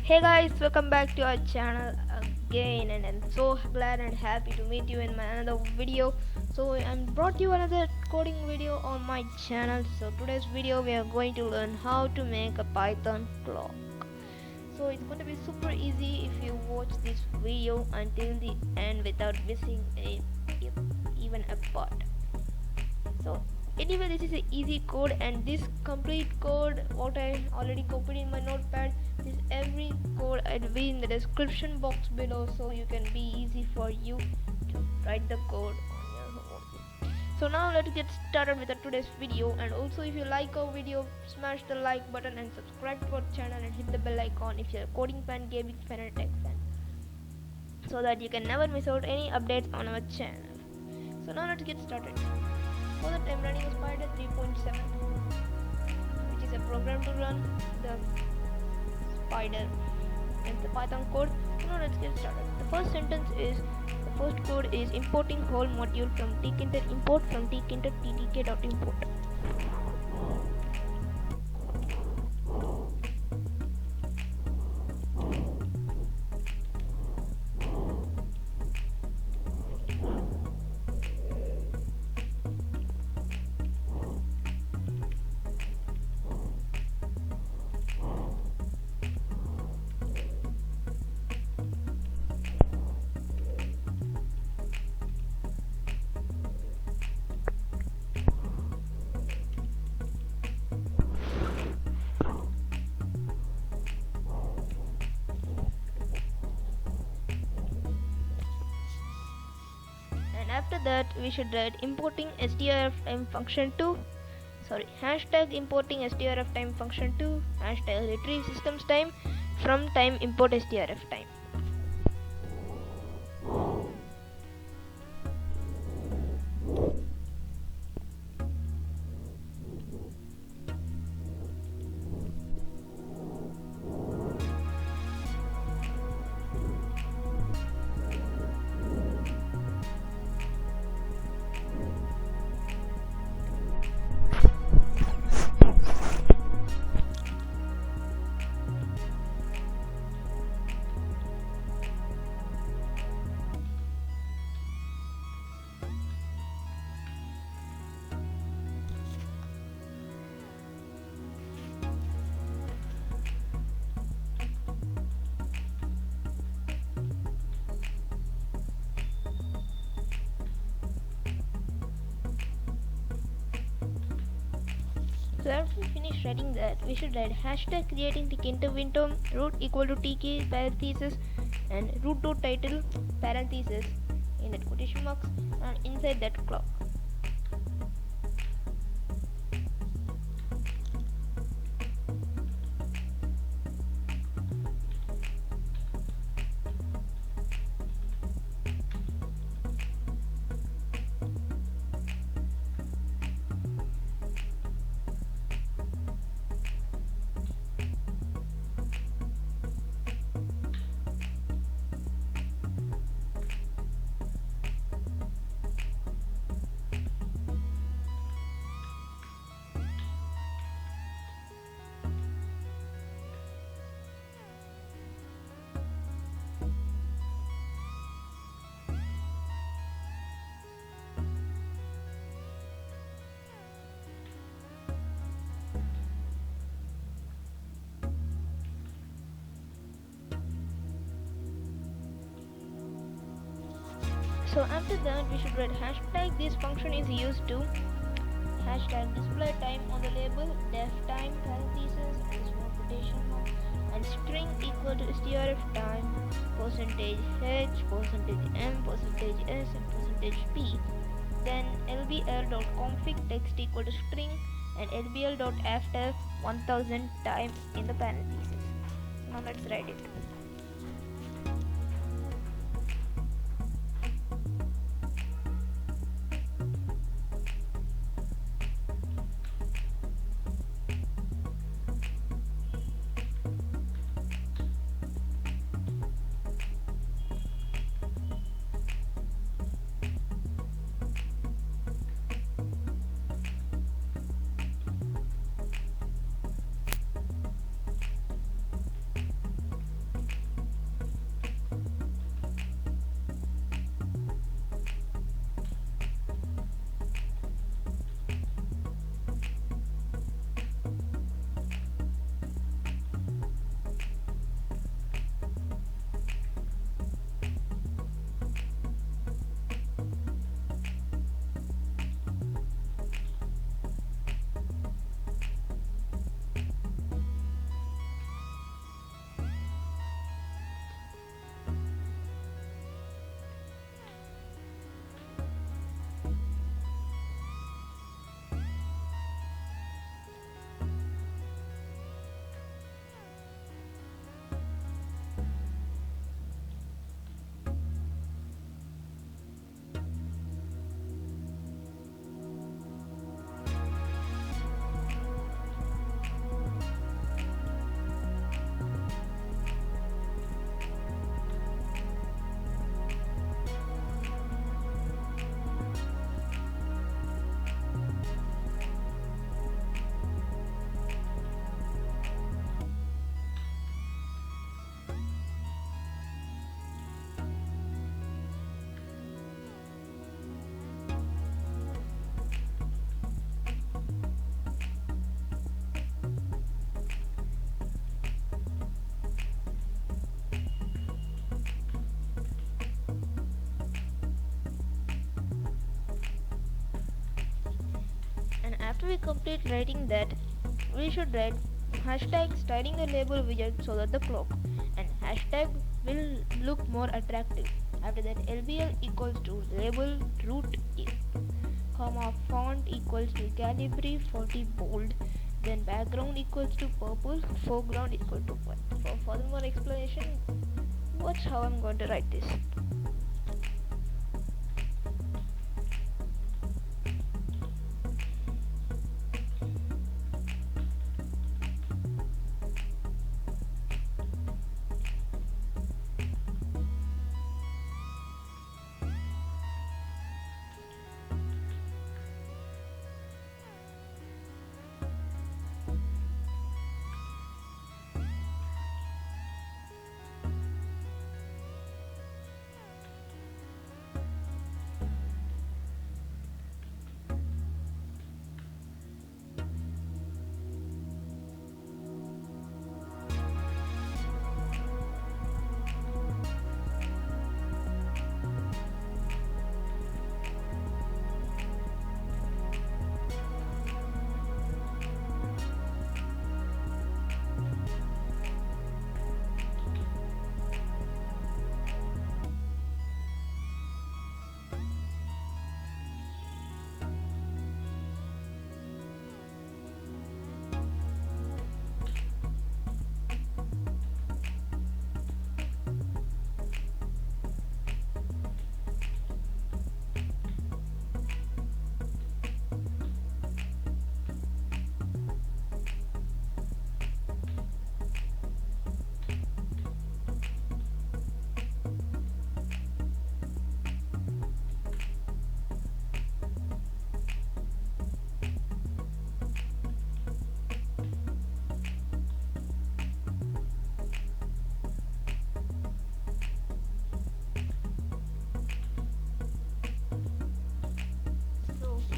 Hey guys, welcome back to our channel again, and I'm so glad and happy to meet you in my another video. So I'm brought you another coding video on my channel. So today's video we are going to learn how to make a Python clock. So it's going to be super easy if you watch this video until the end without missing even a part. So anyway, this is an easy code, and this complete code what I already copied in my notepad, this every code I'll be in the description box below, so you can be easy for you to write the code on your own. So now let's get started with today's video. And also, if you like our video, smash the like button and subscribe to our channel and hit the bell icon if you're a coding fan, gaming fan and tech fan, so that you can never miss out any updates on our channel. So now let's get started. For that, I'm running a Spider 3.7, which is a program to run the Spider and the Python code. So now let's get started. The first code is importing whole module from tkinter import from tkinter.ttk.import. After that, we should write importing strftime function to hashtag importing strftime function to hashtag retrieve systems time from time import strftime. So after we finish writing that, we should write hashtag creating tkinter window root equal to tk parenthesis and root.title parenthesis in that quotation marks and inside that clock. So after that, we should write hashtag this function is used to hashtag display time on the label def time parenthesis and small quotation mark and string equal to strftime %h %m %s and %p. Then lbl.config text equal to string and lbl.after 1000 time in the parentheses. Now let's write it. after we complete writing that, we should write hashtag styling the label widget so that the clock and hashtag will look more attractive. After that, lbl equals to label root comma font equals to calibri 40 bold, then background equals to purple, foreground equal to white. For furthermore explanation, watch how I'm going to write this.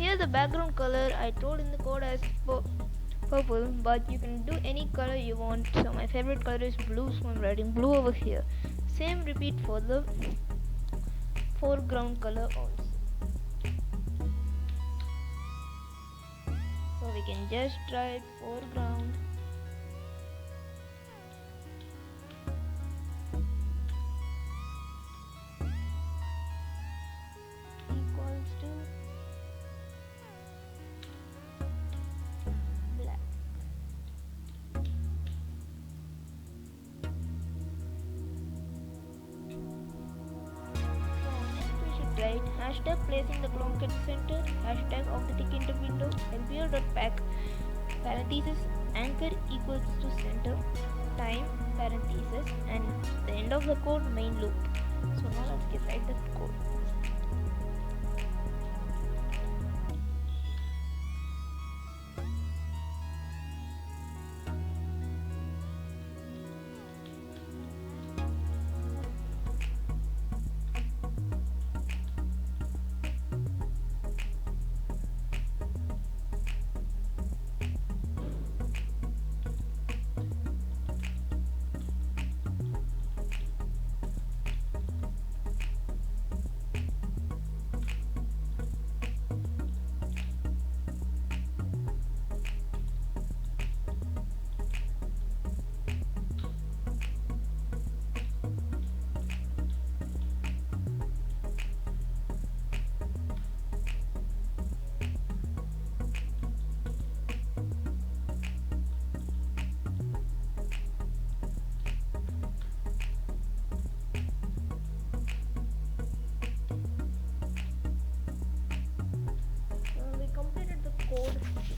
Here the background color I told in the code as purple, but you can do any color you want. So my favorite color is blue, so I'm writing blue over here. Same repeat for the foreground color also. So we can just write foreground equals to black. So next we should write hashtag placing the clock at center, hashtag of the tkinter window, lbl.pack parenthesis anchor equals to center, time parenthesis, and the end of the code main loop. So now let's get write the code.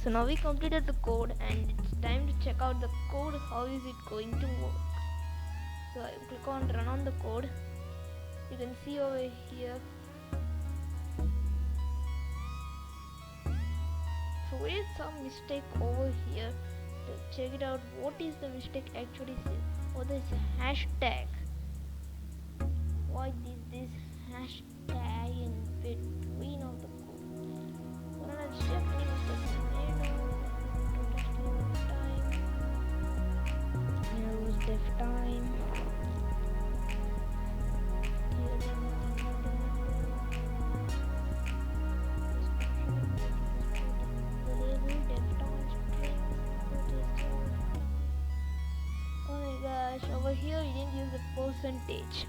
So now we completed the code and it's time to check out the code. How is it going to work? So I click on run on the code. You can see over here. So there is some mistake over here. To check it out, what is the mistake actually says? Oh, this hashtag. Why did this hashtag in between of the code? So now let's check any mistakes. Use def time. here we didn't use the percentage.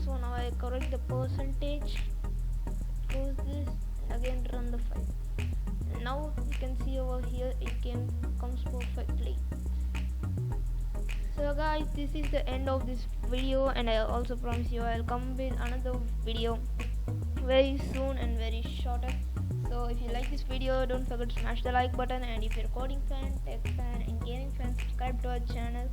So now I correct the percentage, close this, and again run the file. And now you can see over here it comes perfectly. So guys, this is the end of this video, and I also promise you I'll come with another video very soon and very shorter. So if you like this video, don't forget to smash the like button, and if you're a coding fan, tech fan and gaming fan, subscribe to our channel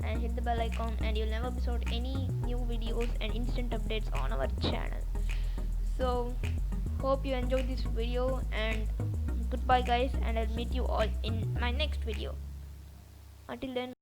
and hit the bell icon, and you'll never miss out any new videos and instant updates on our channel. So hope you enjoyed this video, and goodbye guys, and I'll meet you all in my next video. Until then.